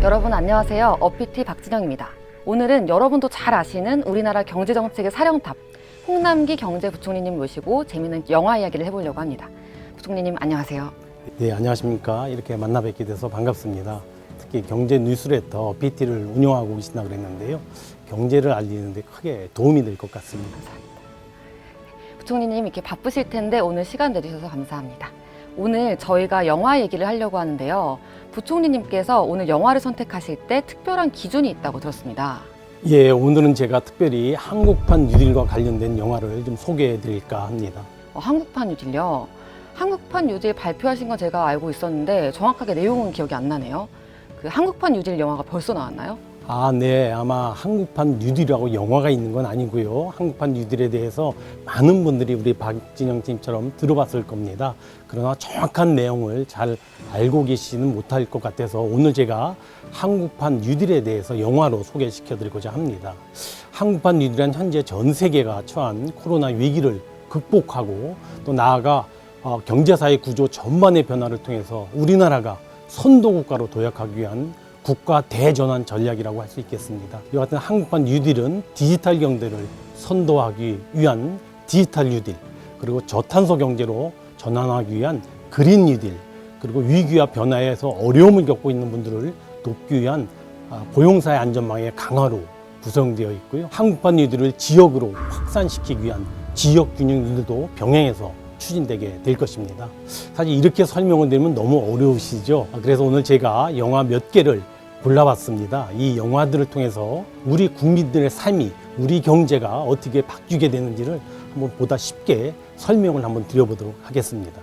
여러분 안녕하세요. 어피티 박진영입니다. 오늘은 여러분도 잘 아시는 우리나라 경제정책의 사령탑 홍남기 경제부총리님 모시고 재미있는 영화 이야기를 해보려고 합니다. 부총리님 안녕하세요. 네, 안녕하십니까. 이렇게 만나 뵙게 돼서 반갑습니다. 특히 경제 뉴스레터 어피티를 운영하고 계신다고 그랬는데요. 경제를 알리는 데 크게 도움이 될 것 같습니다. 부총리님 이렇게 바쁘실 텐데 오늘 시간 내주셔서 감사합니다. 오늘 저희가 영화 얘기를 하려고 하는데요. 부총리님께서 오늘 영화를 선택하실 때 특별한 기준이 있다고 들었습니다. 예, 오늘은 제가 특별히 한국판 뉴딜과 관련된 영화를 좀 소개해 드릴까 합니다. 한국판 뉴딜요? 한국판 뉴딜 발표하신 건 제가 알고 있었는데 정확하게 내용은 기억이 안 나네요. 그 한국판 뉴딜 영화가 벌써 나왔나요? 네. 아마 한국판 뉴딜이라고 영화가 있는 건 아니고요. 한국판 뉴딜에 대해서 많은 분들이 우리 박진영 팀처럼 들어봤을 겁니다. 그러나 정확한 내용을 잘 알고 계시지는 못할 것 같아서 오늘 제가 한국판 뉴딜에 대해서 영화로 소개시켜 드리고자 합니다. 한국판 뉴딜은 현재 전 세계가 처한 코로나 위기를 극복하고 또 나아가 경제사회 구조 전반의 변화를 통해서 우리나라가 선도국가로 도약하기 위한 국가 대전환 전략이라고 할 수 있겠습니다. 이와 같은 한국판 뉴딜은 디지털 경제를 선도하기 위한 디지털 뉴딜, 그리고 저탄소 경제로 전환하기 위한 그린 뉴딜, 그리고 위기와 변화에서 어려움을 겪고 있는 분들을 돕기 위한 고용사회 안전망의 강화로 구성되어 있고요. 한국판 뉴딜을 지역으로 확산시키기 위한 지역균형 뉴딜도 병행해서 추진되게 될 것입니다. 사실 이렇게 설명을 드리면 너무 어려우시죠? 그래서 오늘 제가 영화 몇 개를 골라봤습니다. 이 영화들을 통해서 우리 국민들의 삶이, 우리 경제가 어떻게 바뀌게 되는지를 한번 보다 쉽게 설명을 한번 드려보도록 하겠습니다.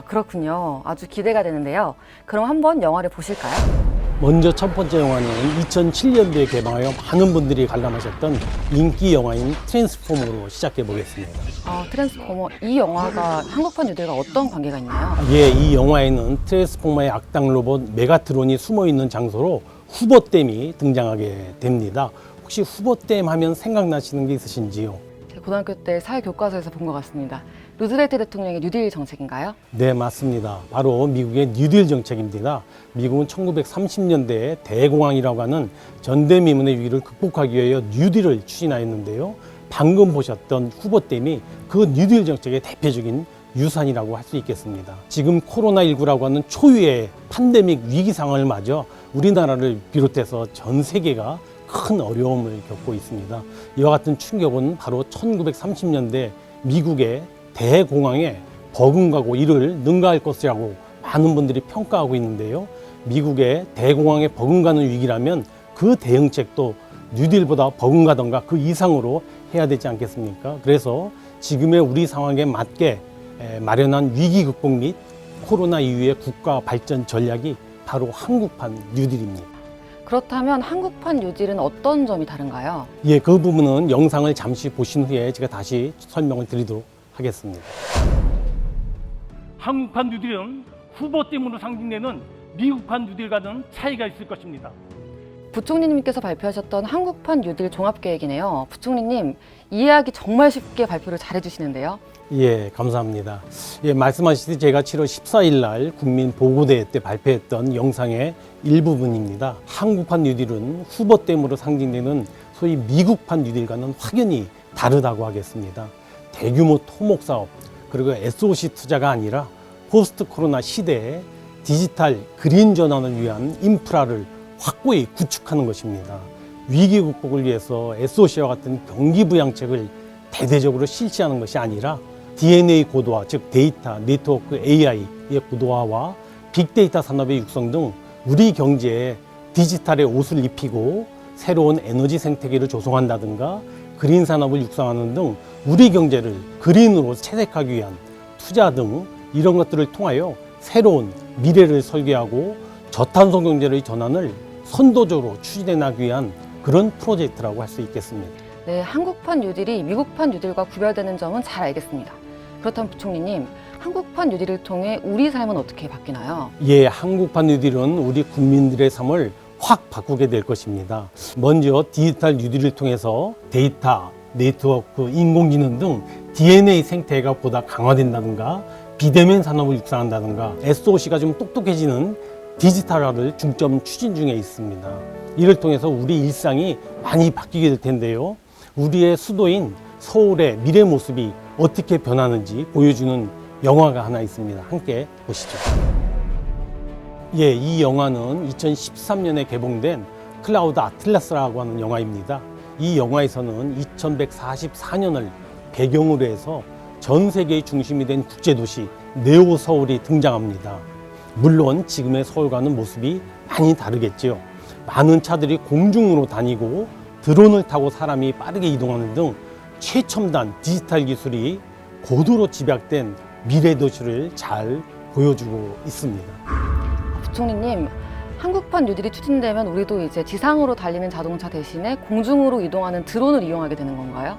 그렇군요. 아주 기대가 되는데요. 그럼 한번 영화를 보실까요? 먼저 첫 번째 영화는 2007년도에 개방하여 많은 분들이 관람하셨던 인기 영화인 트랜스포머로 시작해 보겠습니다. 트랜스포머, 이 영화가 한국판 뉴딜과 어떤 관계가 있나요? 예, 이 영화에는 트랜스포머의 악당 로봇 메가트론이 숨어 있는 장소로 후보댐이 등장하게 됩니다. 혹시 후보댐 하면 생각나시는 게 있으신지요? 고등학교 때 사회교과서에서 본 것 같습니다. 루즈벨트 대통령의 뉴딜 정책인가요? 네, 맞습니다. 바로 미국의 뉴딜 정책입니다. 미국은 1930년대에 대공황이라고 하는 전대미문의 위기를 극복하기 위하여 뉴딜을 추진하였는데요. 방금 보셨던 후보댐이 그 뉴딜 정책의 대표적인 유산이라고 할 수 있겠습니다. 지금 코로나19라고 하는 초유의 팬데믹 위기 상황을 맞아 우리나라를 비롯해서 전 세계가 큰 어려움을 겪고 있습니다. 이와 같은 충격은 바로 1930년대 미국의 대공황에 버금가고 이를 능가할 것이라고 많은 분들이 평가하고 있는데요. 미국의 대공황에 버금가는 위기라면 그 대응책도 뉴딜보다 버금가던가 그 이상으로 해야 되지 않겠습니까? 그래서 지금의 우리 상황에 맞게 마련한 위기 극복 및 코로나 이후의 국가 발전 전략이 바로 한국판 뉴딜입니다. 그렇다면 한국판 뉴딜은 어떤 점이 다른가요? 예, 그 부분은 영상을 잠시 보신 후에 제가 다시 설명을 드리도록 하겠습니다. 한국판 뉴딜은 후보댐으로 상징되는 미국판 뉴딜과는 차이가 있을 것입니다. 부총리님께서 발표하셨던 한국판 뉴딜 종합계획이네요. 부총리님, 이해하기 정말 쉽게 발표를 잘해주시는데요. 예, 감사합니다. 예, 말씀하셨듯이 제가 7월 14일 날 국민보고대회 때 발표했던 영상의 일부분입니다. 한국판 뉴딜은 후보댐으로 상징되는 소위 미국판 뉴딜과는 확연히 다르다고 하겠습니다. 대규모 토목사업, 그리고 SOC 투자가 아니라 포스트 코로나 시대에 디지털 그린 전환을 위한 인프라를 확고히 구축하는 것입니다. 위기 극복을 위해서 SOC와 같은 경기부양책을 대대적으로 실시하는 것이 아니라 DNA 고도화, 즉 데이터, 네트워크, AI의 고도화와 빅데이터 산업의 육성 등 우리 경제에 디지털의 옷을 입히고 새로운 에너지 생태계를 조성한다든가 그린 산업을 육성하는 등 우리 경제를 그린으로 채색하기 위한 투자 등 이런 것들을 통하여 새로운 미래를 설계하고 저탄소 경제의 전환을 선도적으로 추진해 나가기 위한 그런 프로젝트라고 할 수 있겠습니다. 네, 한국판 뉴딜이 미국판 뉴딜과 구별되는 점은 잘 알겠습니다. 그렇다면 부총리님, 한국판 뉴딜을 통해 우리 삶은 어떻게 바뀌나요? 예, 한국판 뉴딜은 우리 국민들의 삶을 확 바꾸게 될 것입니다. 먼저 디지털 뉴딜을 통해서 데이터, 네트워크, 인공지능 등 DNA 생태계가 보다 강화된다든가 비대면 산업을 육성한다든가 SOC가 좀 똑똑해지는 디지털화를 중점 추진 중에 있습니다. 이를 통해서 우리 일상이 많이 바뀌게 될 텐데요. 우리의 수도인 서울의 미래 모습이 어떻게 변하는지 보여주는 영화가 하나 있습니다. 함께 보시죠. 예, 이 영화는 2013년에 개봉된 클라우드 아틀라스라고 하는 영화입니다. 이 영화에서는 2144년을 배경으로 해서 전 세계의 중심이 된 국제도시 네오 서울이 등장합니다. 물론 지금의 서울과는 모습이 많이 다르겠지요. 많은 차들이 공중으로 다니고 드론을 타고 사람이 빠르게 이동하는 등 최첨단 디지털 기술이 고도로 집약된 미래 도시를 잘 보여주고 있습니다. 부총리님, 한국판 뉴딜이 추진되면 우리도 이제 지상으로 달리는 자동차 대신에 공중으로 이동하는 드론을 이용하게 되는 건가요?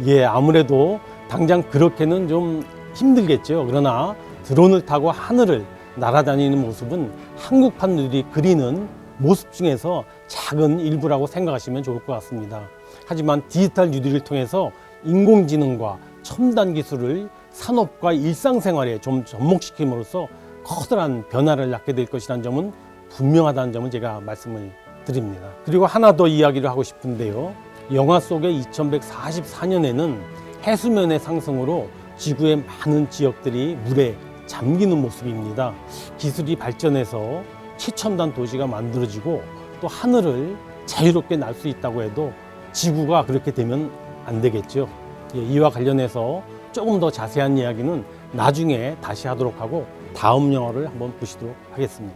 예, 아무래도 당장 그렇게는 좀 힘들겠죠. 그러나 드론을 타고 하늘을 날아다니는 모습은 한국판 뉴딜이 그리는 모습 중에서 작은 일부라고 생각하시면 좋을 것 같습니다. 하지만 디지털 뉴딜을 통해서 인공지능과 첨단 기술을 산업과 일상생활에 좀 접목시킴으로써 커다란 변화를 낳게 될 것이라는 점은 분명하다는 점을 제가 말씀을 드립니다. 그리고 하나 더 이야기를 하고 싶은데요. 영화 속의 2144년에는 해수면의 상승으로 지구의 많은 지역들이 물에 잠기는 모습입니다. 기술이 발전해서 최첨단 도시가 만들어지고 또 하늘을 자유롭게 날 수 있다고 해도 지구가 그렇게 되면 안 되겠죠. 예, 이와 관련해서 조금 더 자세한 이야기는 나중에 다시 하도록 하고 다음 영화를 한번 보시도록 하겠습니다.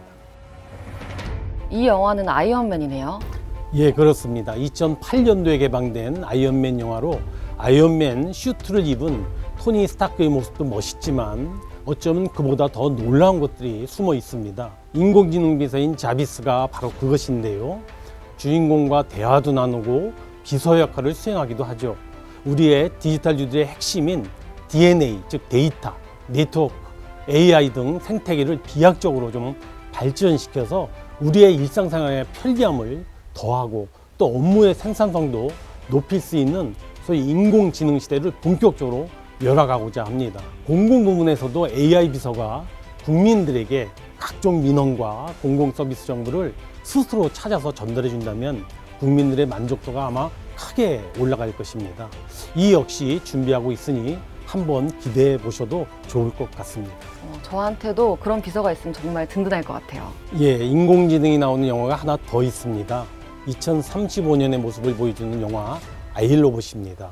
이 영화는 아이언맨이네요. 예, 그렇습니다. 2008년도에 개방된 아이언맨 영화로 아이언맨 슈트를 입은 토니 스타크의 모습도 멋있지만 어쩌면 그보다 더 놀라운 것들이 숨어 있습니다. 인공지능 비서인 자비스가 바로 그것인데요. 주인공과 대화도 나누고 비서 역할을 수행하기도 하죠. 우리의 디지털 뉴딜의 핵심인 DNA, 즉 데이터, 네트워크, AI 등 생태계를 비약적으로 좀 발전시켜서 우리의 일상생활의 편리함을 더하고 또 업무의 생산성도 높일 수 있는 소위 인공지능 시대를 본격적으로 열어가고자 합니다. 공공부문에서도 AI 비서가 국민들에게 각종 민원과 공공 서비스 정보를 스스로 찾아서 전달해 준다면 국민들의 만족도가 아마 크게 올라갈 것입니다. 이 역시 준비하고 있으니 한번 기대해 보셔도 좋을 것 같습니다. 저한테도 그런 비서가 있으면 정말 든든할 것 같아요. 예, 인공지능이 나오는 영화가 하나 더 있습니다. 2035년의 모습을 보여주는 영화 아이로봇입니다.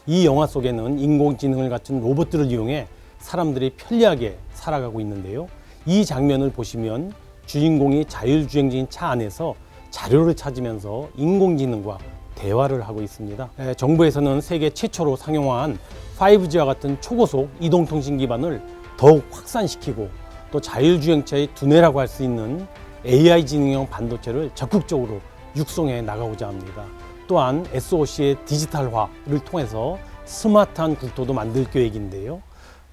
이 영화 속에는 인공지능을 갖춘 로봇들을 이용해 사람들이 편리하게 살아가고 있는데요. 이 장면을 보시면 주인공이 자율주행진 차 안에서 자료를 찾으면서 인공지능과 대화를 하고 있습니다. 정부에서는 세계 최초로 상용화한 5G와 같은 초고속 이동통신 기반을 더욱 확산시키고 또 자율주행차의 두뇌라고 할 수 있는 AI 지능형 반도체를 적극적으로 육성해 나가고자 합니다. 또한 SOC의 디지털화를 통해서 스마트한 국토도 만들 계획인데요.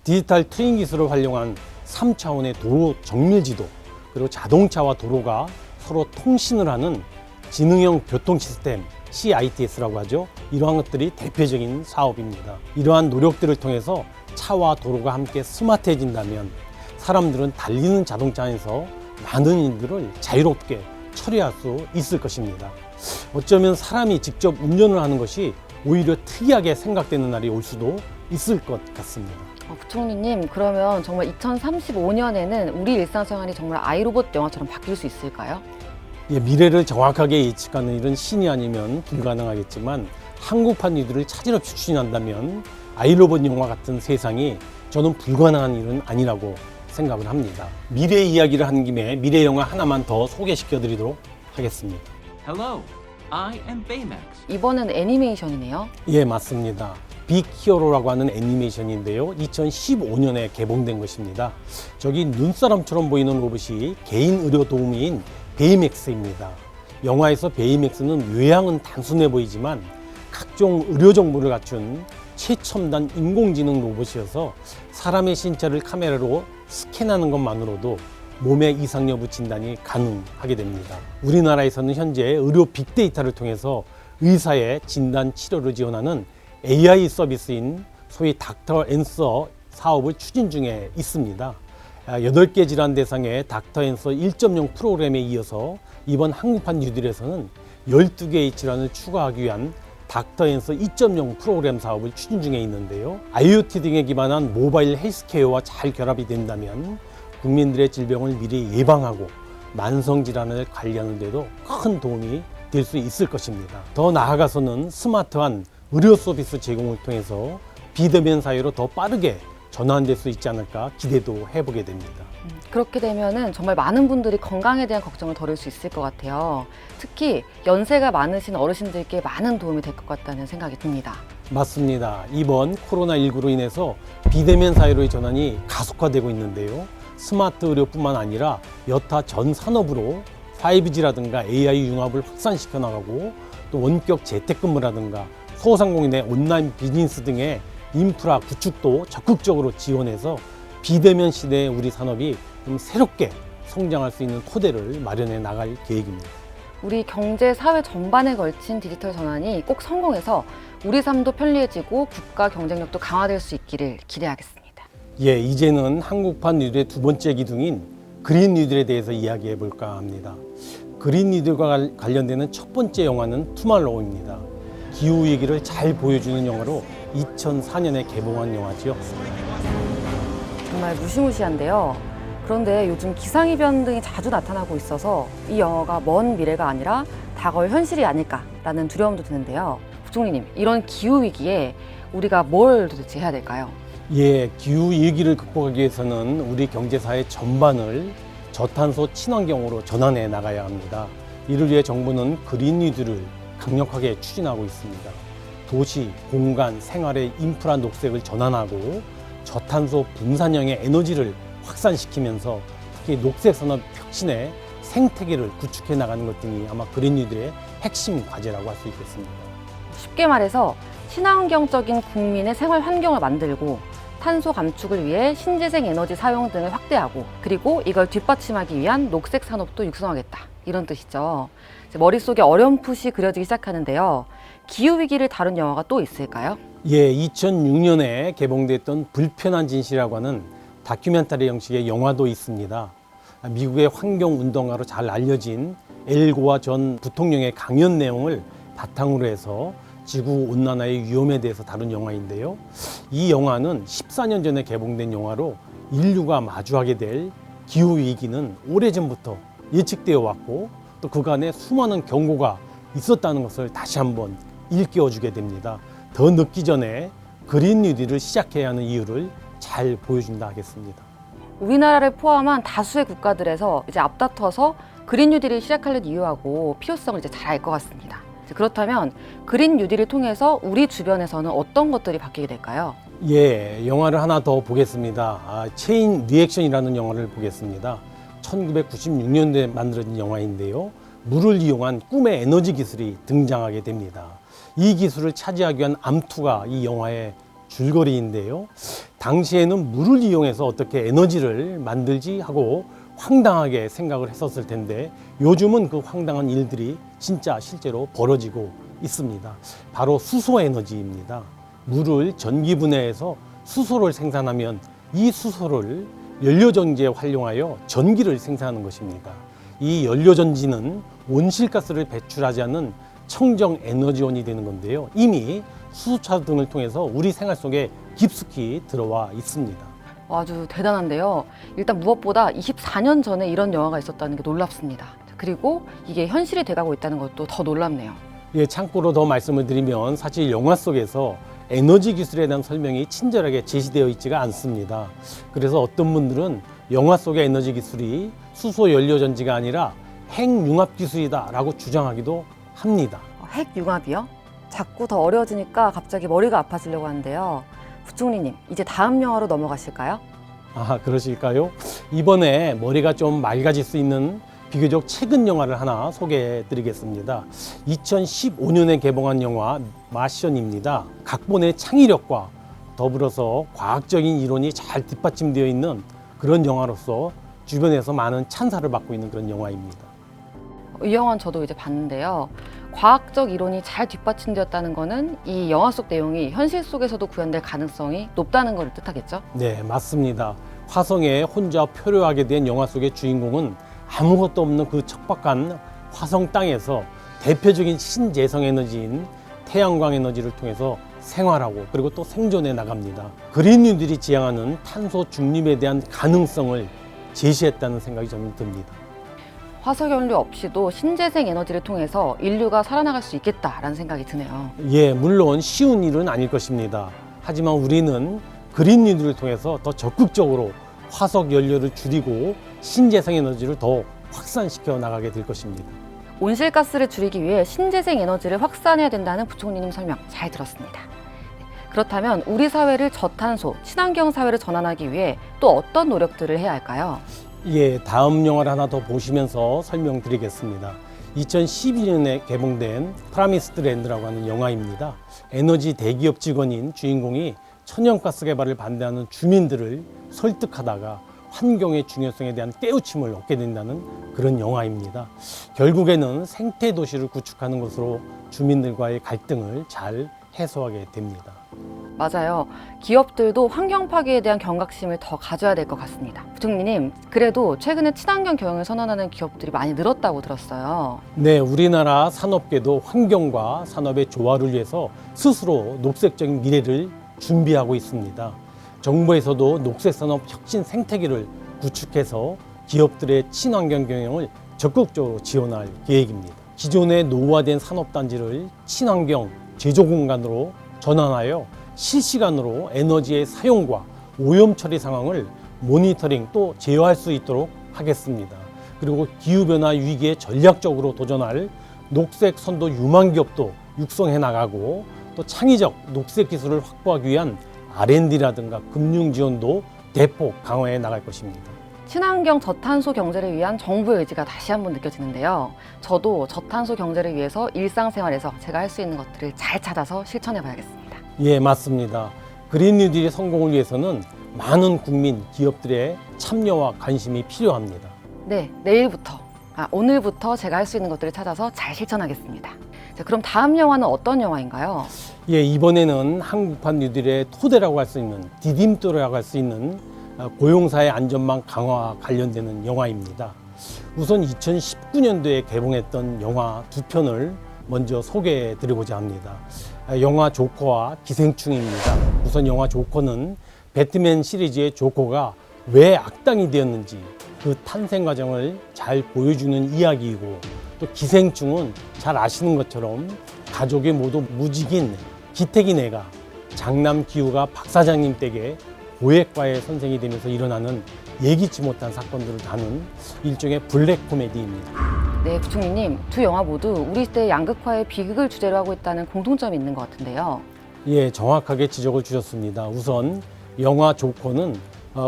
디지털 트윈 기술을 활용한 3차원의 도로 정밀 지도, 그리고 자동차와 도로가 서로 통신을 하는 지능형 교통 시스템 CITS라고 하죠. 이러한 것들이 대표적인 사업입니다. 이러한 노력들을 통해서 차와 도로가 함께 스마트해진다면 사람들은 달리는 자동차 안에서 많은 일들을 자유롭게 처리할 수 있을 것입니다. 어쩌면 사람이 직접 운전을 하는 것이 오히려 특이하게 생각되는 날이 올 수도 있을 것 같습니다. 부총리님, 그러면 정말 2035년에는 우리 일상생활이 정말 아이로봇 영화처럼 바뀔 수 있을까요? 예, 미래를 정확하게 예측하는 일은 신이 아니면 불가능하겠지만 한국판 뉴딜을 차질 없이 추진한다면 아이로봇 영화 같은 세상이 저는 불가능한 일은 아니라고 생각을 합니다. 미래 이야기를 한 김에 미래 영화 하나만 더 소개시켜 드리도록 하겠습니다. Hello, I am Baymax. 이번엔 애니메이션이네요. 예, 맞습니다. 빅 히어로라고 하는 애니메이션인데요. 2015년에 개봉된 것입니다. 저기 눈사람처럼 보이는 로봇이 개인 의료 도우미인 베이맥스입니다. 영화에서 베이맥스는 외향은 단순해 보이지만 각종 의료 정보를 갖춘 최첨단 인공지능 로봇이어서 사람의 신체를 카메라로 스캔하는 것만으로도 몸의 이상 여부 진단이 가능하게 됩니다. 우리나라에서는 현재 의료 빅데이터를 통해서 의사의 진단 치료를 지원하는 AI 서비스인 소위 닥터 앤서 사업을 추진 중에 있습니다. 8개 질환 대상의 닥터 앤서 1.0 프로그램에 이어서 이번 한국판 뉴딜에서는 12개의 질환을 추가하기 위한 닥터 앤서 2.0 프로그램 사업을 추진 중에 있는데요. IoT 등에 기반한 모바일 헬스케어와 잘 결합이 된다면 국민들의 질병을 미리 예방하고 만성질환을 관리하는 데도 큰 도움이 될 수 있을 것입니다. 더 나아가서는 스마트한 의료 서비스 제공을 통해서 비대면 사회로 더 빠르게 전환될 수 있지 않을까 기대도 해보게 됩니다. 그렇게 되면은 정말 많은 분들이 건강에 대한 걱정을 덜을 수 있을 것 같아요. 특히 연세가 많으신 어르신들께 많은 도움이 될 것 같다는 생각이 듭니다. 맞습니다. 이번 코로나19로 인해서 비대면 사회로의 전환이 가속화되고 있는데요. 스마트 의료뿐만 아니라 여타 전 산업으로 5G라든가 AI 융합을 확산시켜 나가고 또 원격 재택근무라든가 소상공인의 온라인 비즈니스 등의 인프라 구축도 적극적으로 지원해서 비대면 시대의 우리 산업이 좀 새롭게 성장할 수 있는 토대를 마련해 나갈 계획입니다. 우리 경제, 사회 전반에 걸친 디지털 전환이 꼭 성공해서 우리 삶도 편리해지고 국가 경쟁력도 강화될 수 있기를 기대하겠습니다. 예, 이제는 한국판 뉴딜의 두 번째 기둥인 그린 뉴딜에 대해서 이야기해 볼까 합니다. 그린 뉴딜과 관련되는 첫 번째 영화는 투말로우입니다. 기후 위기를 잘 보여주는 영화로 2004년에 개봉한 영화지요. 정말 무시무시한데요. 그런데 요즘 기상이변 등이 자주 나타나고 있어서 이 영화가 먼 미래가 아니라 다가올 현실이 아닐까라는 두려움도 드는데요. 부총리님, 이런 기후 위기에 우리가 뭘 도대체 해야 될까요? 예, 기후 위기를 극복하기 위해서는 우리 경제사회 전반을 저탄소 친환경으로 전환해 나가야 합니다. 이를 위해 정부는 그린 뉴딜을 강력하게 추진하고 있습니다. 도시, 공간, 생활의 인프라 녹색을 전환하고 저탄소 분산형의 에너지를 확산시키면서 특히 녹색 산업 혁신의 생태계를 구축해 나가는 것 등이 아마 그린 뉴딜의 핵심 과제라고 할 수 있겠습니다. 쉽게 말해서 친환경적인 국민의 생활 환경을 만들고 탄소 감축을 위해 신재생 에너지 사용 등을 확대하고 그리고 이걸 뒷받침하기 위한 녹색 산업도 육성하겠다. 이런 뜻이죠. 이제 머릿속에 어렴풋이 그려지기 시작하는데요. 기후위기를 다룬 영화가 또 있을까요? 예, 2006년에 개봉됐던 불편한 진실이라고 하는 다큐멘터리 형식의 영화도 있습니다. 미국의 환경운동가로 잘 알려진 엘고아 전 부통령의 강연 내용을 바탕으로 해서 지구온난화의 위험에 대해서 다룬 영화인데요. 이 영화는 14년 전에 개봉된 영화로 인류가 마주하게 될 기후위기는 오래전부터 예측되어 왔고 또 그간에 수많은 경고가 있었다는 것을 다시 한번 일깨워주게 됩니다. 더 늦기 전에 그린 뉴딜을 시작해야 하는 이유를 잘 보여준다 하겠습니다. 우리나라를 포함한 다수의 국가들에서 이제 앞다퉈서 그린 뉴딜을 시작하려는 이유하고 필요성을 이제 잘 알 것 같습니다. 그렇다면 그린 뉴딜을 통해서 우리 주변에서는 어떤 것들이 바뀌게 될까요? 예, 영화를 하나 더 보겠습니다. 체인 리액션이라는 영화를 보겠습니다. 1996년도에 만들어진 영화인데요. 물을 이용한 꿈의 에너지 기술이 등장하게 됩니다. 이 기술을 차지하기 위한 암투가 이 영화의 줄거리인데요. 당시에는 물을 이용해서 어떻게 에너지를 만들지 하고 황당하게 생각을 했었을 텐데 요즘은 그 황당한 일들이 진짜 실제로 벌어지고 있습니다. 바로 수소 에너지입니다. 물을 전기 분해해서 수소를 생산하면 이 수소를 연료전지에 활용하여 전기를 생산하는 것입니다. 이 연료전지는 온실가스를 배출하지 않는 청정 에너지원이 되는 건데요. 이미 수소차 등을 통해서 우리 생활 속에 깊숙이 들어와 있습니다. 아주 대단한데요. 일단 무엇보다 24년 전에 이런 영화가 있었다는 게 놀랍습니다. 그리고 이게 현실이 돼가고 있다는 것도 더 놀랍네요. 예, 참고로 더 말씀을 드리면 사실 영화 속에서 에너지 기술에 대한 설명이 친절하게 제시되어 있지가 않습니다. 그래서 어떤 분들은 영화 속의 에너지 기술이 수소 연료전지가 아니라 핵융합 기술이다라고 주장하기도 합니다. 핵융합이요? 자꾸 더 어려워지니까 갑자기 머리가 아파지려고 하는데요. 부총리님, 이제 다음 영화로 넘어가실까요? 아, 그러실까요? 이번에 머리가 좀 맑아질 수 있는 비교적 최근 영화를 하나 소개해 드리겠습니다. 2015년에 개봉한 영화 마션입니다. 각본의 창의력과 더불어서 과학적인 이론이 잘 뒷받침되어 있는 그런 영화로서 주변에서 많은 찬사를 받고 있는 그런 영화입니다. 이 영화는 저도 이제 봤는데요. 과학적 이론이 잘 뒷받침되었다는 거는 이 영화 속 내용이 현실 속에서도 구현될 가능성이 높다는 걸 뜻하겠죠? 네, 맞습니다. 화성에 혼자 표류하게 된 영화 속의 주인공은 아무것도 없는 그 척박한 화성 땅에서 대표적인 신재생 에너지인 태양광 에너지를 통해서 생활하고 그리고 또 생존해 나갑니다. 그린 뉴딜이 지향하는 탄소 중립에 대한 가능성을 제시했다는 생각이 저는 듭니다. 화석 연료 없이도 신재생 에너지를 통해서 인류가 살아나갈 수 있겠다라는 생각이 드네요. 예, 물론 쉬운 일은 아닐 것입니다. 하지만 우리는 그린 뉴딜을 통해서 더 적극적으로 화석 연료를 줄이고 신재생 에너지를 더 확산시켜 나가게 될 것입니다. 온실가스를 줄이기 위해 신재생 에너지를 확산해야 된다는 부총리님 설명 잘 들었습니다. 네, 그렇다면 우리 사회를 저탄소, 친환경 사회로 전환하기 위해 또 어떤 노력들을 해야 할까요? 예, 다음 영화를 하나 더 보시면서 설명드리겠습니다. 2012년에 개봉된 프라미스드 랜드라고 하는 영화입니다. 에너지 대기업 직원인 주인공이 천연가스 개발을 반대하는 주민들을 설득하다가 환경의 중요성에 대한 깨우침을 얻게 된다는 그런 영화입니다. 결국에는 생태 도시를 구축하는 것으로 주민들과의 갈등을 잘 해소하게 됩니다. 맞아요. 기업들도 환경 파괴에 대한 경각심을 더 가져야 될 것 같습니다. 부총리님, 그래도 최근에 친환경 경영을 선언하는 기업들이 많이 늘었다고 들었어요. 네, 우리나라 산업계도 환경과 산업의 조화를 위해서 스스로 녹색적인 미래를 준비하고 있습니다. 정부에서도 녹색산업 혁신 생태계를 구축해서 기업들의 친환경 경영을 적극적으로 지원할 계획입니다. 기존의 노후화된 산업단지를 친환경 제조 공간으로 전환하여 실시간으로 에너지의 사용과 오염 처리 상황을 모니터링 또 제어할 수 있도록 하겠습니다. 그리고 기후변화 위기에 전략적으로 도전할 녹색 선도 유망 기업도 육성해 나가고 또 창의적 녹색 기술을 확보하기 위한 R&D라든가 금융 지원도 대폭 강화해 나갈 것입니다. 친환경 저탄소 경제를 위한 정부의 의지가 다시 한번 느껴지는데요. 저도 저탄소 경제를 위해서 일상생활에서 제가 할 수 있는 것들을 잘 찾아서 실천해 봐야겠습니다. 예, 맞습니다. 그린 뉴딜의 성공을 위해서는 많은 국민, 기업들의 참여와 관심이 필요합니다. 네, 오늘부터 제가 할 수 있는 것들을 찾아서 잘 실천하겠습니다. 자, 그럼 다음 영화는 어떤 영화인가요? 예, 이번에는 한국판 뉴딜의 토대라고 할 수 있는 디딤돌이라고 할 수 있는 고용사의 안전망 강화 관련되는 영화입니다. 우선 2019년도에 개봉했던 영화 두 편을 먼저 소개해 드리고자 합니다. 영화 조커와 기생충입니다. 우선 영화 조커는 배트맨 시리즈의 조커가 왜 악당이 되었는지 그 탄생 과정을 잘 보여주는 이야기이고, 또 기생충은 잘 아시는 것처럼 가족이 모두 무직인 기택인 애가 장남 기우가 박 사장님 댁에 고액과의 선생이 되면서 일어나는 예기치 못한 사건들을 다룬 일종의 블랙 코미디입니다. 네, 부총리님, 두 영화 모두 우리 시대의 양극화의 비극을 주제로 하고 있다는 공통점이 있는 것 같은데요. 예, 정확하게 지적을 주셨습니다. 우선 영화 조커는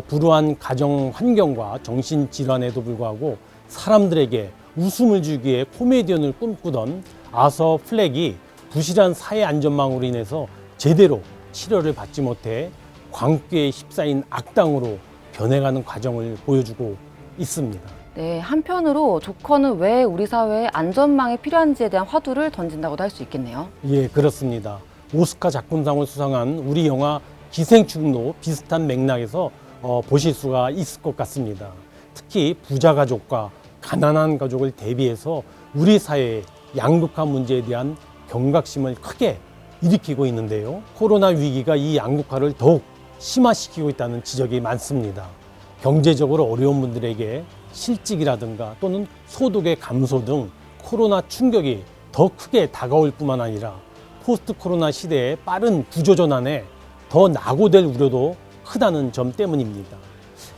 불우한 가정 환경과 정신질환에도 불구하고 사람들에게 웃음을 주기 위해 코미디언을 꿈꾸던 아서 플렉이 부실한 사회 안전망으로 인해서 제대로 치료를 받지 못해 광기에 휩싸인 악당으로 변해가는 과정을 보여주고 있습니다. 네, 한편으로 조커는 왜 우리 사회에 안전망이 필요한지에 대한 화두를 던진다고도 할 수 있겠네요. 예, 그렇습니다. 오스카 작품상을 수상한 우리 영화 기생충도 비슷한 맥락에서 보실 수가 있을 것 같습니다. 특히 부자 가족과 가난한 가족을 대비해서 우리 사회의 양극화 문제에 대한 경각심을 크게 일으키고 있는데요. 코로나 위기가 이 양극화를 더욱 심화시키고 있다는 지적이 많습니다. 경제적으로 어려운 분들에게 실직이라든가 또는 소득의 감소 등 코로나 충격이 더 크게 다가올 뿐만 아니라 포스트 코로나 시대의 빠른 구조전환에 더 낙오될 우려도 크다는 점 때문입니다.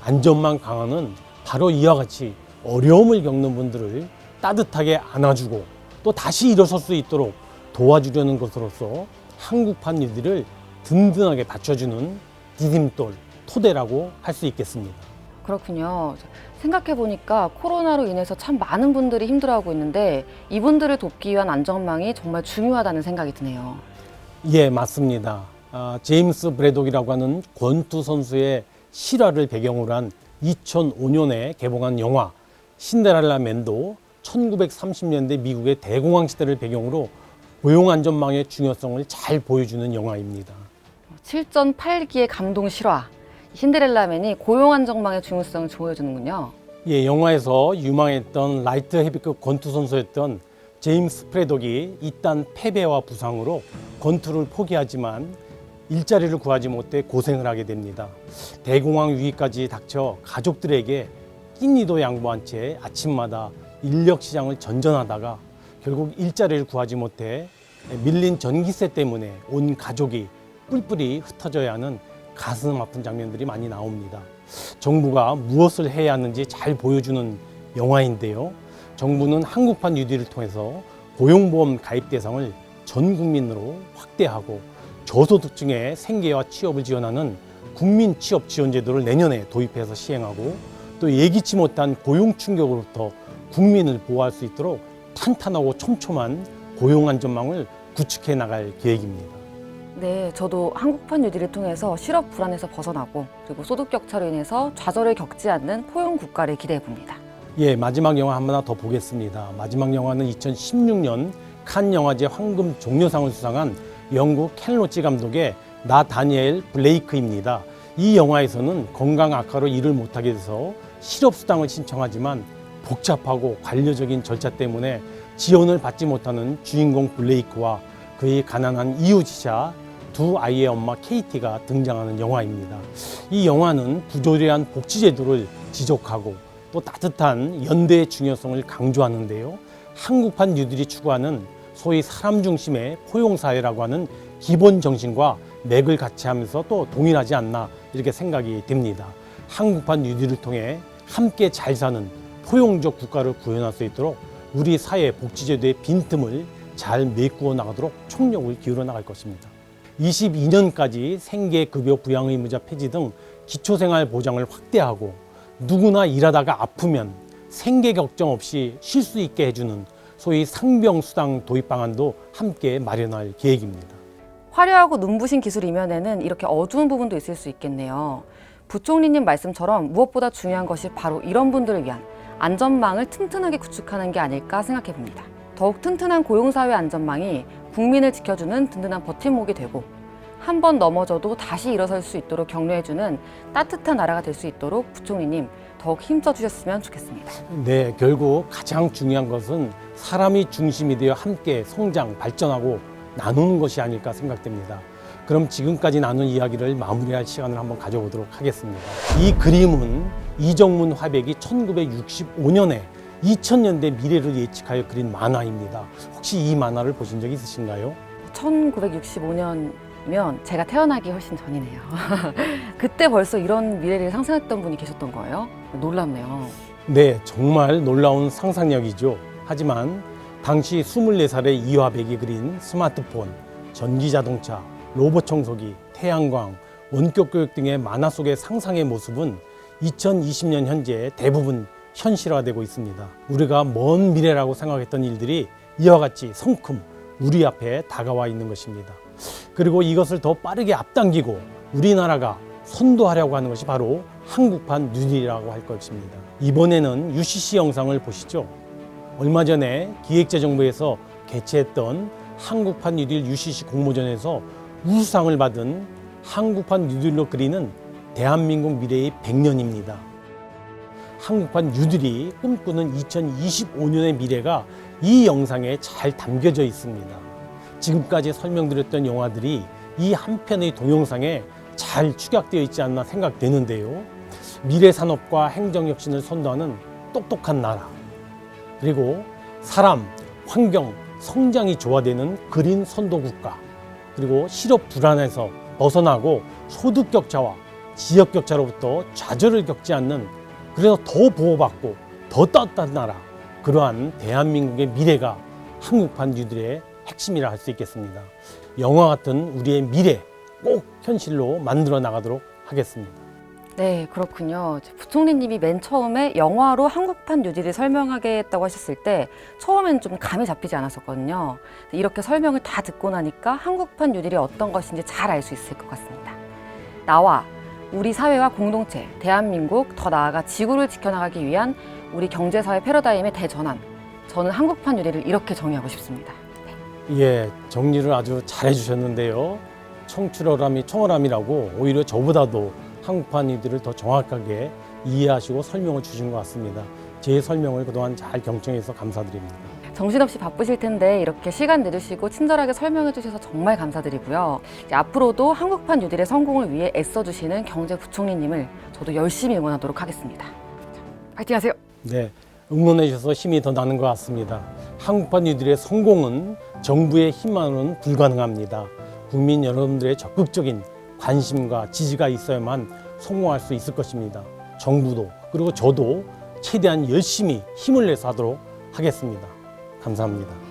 안전망 강화는 바로 이와 같이 어려움을 겪는 분들을 따뜻하게 안아주고 또 다시 일어설 수 있도록 도와주려는 것으로서 한국판 뉴딜을 든든하게 받쳐주는 디딤돌, 토대라고 할 수 있겠습니다. 그렇군요. 생각해보니까 코로나로 인해서 참 많은 분들이 힘들어하고 있는데 이분들을 돕기 위한 안전망이 정말 중요하다는 생각이 드네요. 예, 맞습니다. 제임스 브래독이라고 하는 권투 선수의 실화를 배경으로 한 2005년에 개봉한 영화 신데렐라 맨도 1930년대 미국의 대공황 시대를 배경으로 고용 안전망의 중요성을 잘 보여주는 영화입니다. 7전 8기의 감동 실화. 신데렐라맨이 고용 안정망의 중요성을 보여주는군요. 예, 영화에서 유망했던 라이트 헤비급 권투 선수였던 제임스 프레독이 이딴 패배와 부상으로 권투를 포기하지만 일자리를 구하지 못해 고생을 하게 됩니다. 대공황 위기까지 닥쳐 가족들에게 끼니도 양보한 채 아침마다 인력 시장을 전전하다가 결국 일자리를 구하지 못해 밀린 전기세 때문에 온 가족이 뿔뿔이 흩어져야 하는 가슴 아픈 장면들이 많이 나옵니다. 정부가 무엇을 해야 하는지 잘 보여주는 영화인데요. 정부는 한국판 뉴딜을 통해서 고용보험 가입 대상을 전 국민으로 확대하고 저소득층의 생계와 취업을 지원하는 국민 취업 지원 제도를 내년에 도입해서 시행하고 또 예기치 못한 고용 충격으로부터 국민을 보호할 수 있도록 탄탄하고 촘촘한 고용 안전망을 구축해 나갈 계획입니다. 네, 저도 한국판 뉴딜을 통해서 실업 불안에서 벗어나고 그리고 소득 격차로 인해서 좌절을 겪지 않는 포용 국가를 기대해 봅니다. 예, 마지막 영화 하나 더 보겠습니다. 마지막 영화는 2016년 칸 영화제 황금 종려상을 수상한 영국 켄 로치 감독의 나 다니엘 블레이크입니다. 이 영화에서는 건강 악화로 일을 못하게 돼서 실업수당을 신청하지만 복잡하고 관료적인 절차 때문에 지원을 받지 못하는 주인공 블레이크와 그의 가난한 이웃이자 두 아이의 엄마 케이티가 등장하는 영화입니다. 이 영화는 부조리한 복지제도를 지적하고 또 따뜻한 연대의 중요성을 강조하는데요. 한국판 뉴딜이 추구하는 소위 사람 중심의 포용사회라고 하는 기본 정신과 맥을 같이 하면서 또 동일하지 않나 이렇게 생각이 됩니다. 한국판 뉴딜을 통해 함께 잘 사는 포용적 국가를 구현할 수 있도록 우리 사회 복지제도의 빈틈을 잘 메꾸어 나가도록 총력을 기울여 나갈 것입니다. 22년까지 생계급여 부양 의무자 폐지 등 기초생활 보장을 확대하고 누구나 일하다가 아프면 생계 걱정 없이 쉴 수 있게 해주는 소위 상병수당 도입 방안도 함께 마련할 계획입니다. 화려하고 눈부신 기술 이면에는 이렇게 어두운 부분도 있을 수 있겠네요. 부총리님 말씀처럼 무엇보다 중요한 것이 바로 이런 분들을 위한 안전망을 튼튼하게 구축하는 게 아닐까 생각해 봅니다. 더욱 튼튼한 고용사회 안전망이 국민을 지켜주는 든든한 버팀목이 되고 한 번 넘어져도 다시 일어설 수 있도록 격려해주는 따뜻한 나라가 될 수 있도록 부총리님 더욱 힘써 주셨으면 좋겠습니다. 네, 결국 가장 중요한 것은 사람이 중심이 되어 함께 성장, 발전하고 나누는 것이 아닐까 생각됩니다. 그럼 지금까지 나눈 이야기를 마무리할 시간을 한번 가져보도록 하겠습니다. 이 그림은 이정문 화백이 1965년에 2000년대 미래를 예측하여 그린 만화입니다. 혹시 이 만화를 보신 적 있으신가요? 1965년이면 제가 태어나기 훨씬 전이네요. 그때 벌써 이런 미래를 상상했던 분이 계셨던 거예요? 놀랍네요. 네, 정말 놀라운 상상력이죠. 하지만 당시 24살의 이화백이 그린 스마트폰, 전기자동차, 로봇 청소기, 태양광, 원격 교육 등의 만화 속의 상상의 모습은 2020년 현재 대부분 현실화되고 있습니다. 우리가 먼 미래라고 생각했던 일들이 이와 같이 성큼 우리 앞에 다가와 있는 것입니다. 그리고 이것을 더 빠르게 앞당기고 우리나라가 선도하려고 하는 것이 바로 한국판 뉴딜이라고 할 것입니다. 이번에는 UCC 영상을 보시죠. 얼마 전에 기획재정부에서 개최했던 한국판 뉴딜 UCC 공모전에서 우수상을 받은 한국판 뉴딜로 그리는 대한민국 미래의 100년입니다. 한국판 뉴딜이 꿈꾸는 2025년의 미래가 이 영상에 잘 담겨져 있습니다. 지금까지 설명드렸던 영화들이 이 한 편의 동영상에 잘 축약되어 있지 않나 생각되는데요. 미래 산업과 행정 혁신을 선도하는 똑똑한 나라, 그리고 사람, 환경, 성장이 조화되는 그린 선도 국가, 그리고 실업 불안에서 벗어나고 소득 격차와 지역 격차로부터 좌절을 겪지 않는, 그래서 더 보호받고 더 따뜻한 나라, 그러한 대한민국의 미래가 한국판 뉴딜의 핵심이라 할 수 있겠습니다. 영화 같은 우리의 미래 꼭 현실로 만들어 나가도록 하겠습니다. 네, 그렇군요. 부총리님이 맨 처음에 영화로 한국판 뉴딜을 설명하겠다고 하셨을 때 처음엔 좀 감이 잡히지 않았었거든요. 이렇게 설명을 다 듣고 나니까 한국판 뉴딜이 어떤 것인지 잘 알 수 있을 것 같습니다. 나와 우리 사회와 공동체, 대한민국, 더 나아가 지구를 지켜나가기 위한 우리 경제사회 패러다임의 대전환. 저는 한국판 뉴딜을 이렇게 정의하고 싶습니다. 예, 정리를 아주 잘 해주셨는데요. 청출어람이 청어람이라고 오히려 저보다도 한국판 뉴딜을 더 정확하게 이해하시고 설명을 주신 것 같습니다. 제 설명을 그동안 잘 경청해서 감사드립니다. 정신없이 바쁘실 텐데 이렇게 시간 내주시고 친절하게 설명해 주셔서 정말 감사드리고요. 이제 앞으로도 한국판 뉴딜의 성공을 위해 애써주시는 경제부총리님을 저도 열심히 응원하도록 하겠습니다. 파이팅 하세요! 네, 응원해 주셔서 힘이 더 나는 것 같습니다. 한국판 뉴딜의 성공은 정부의 힘만으로는 불가능합니다. 국민 여러분들의 적극적인 관심과 지지가 있어야만 성공할 수 있을 것입니다. 정부도 그리고 저도 최대한 열심히 힘을 내서 하도록 하겠습니다. 감사합니다.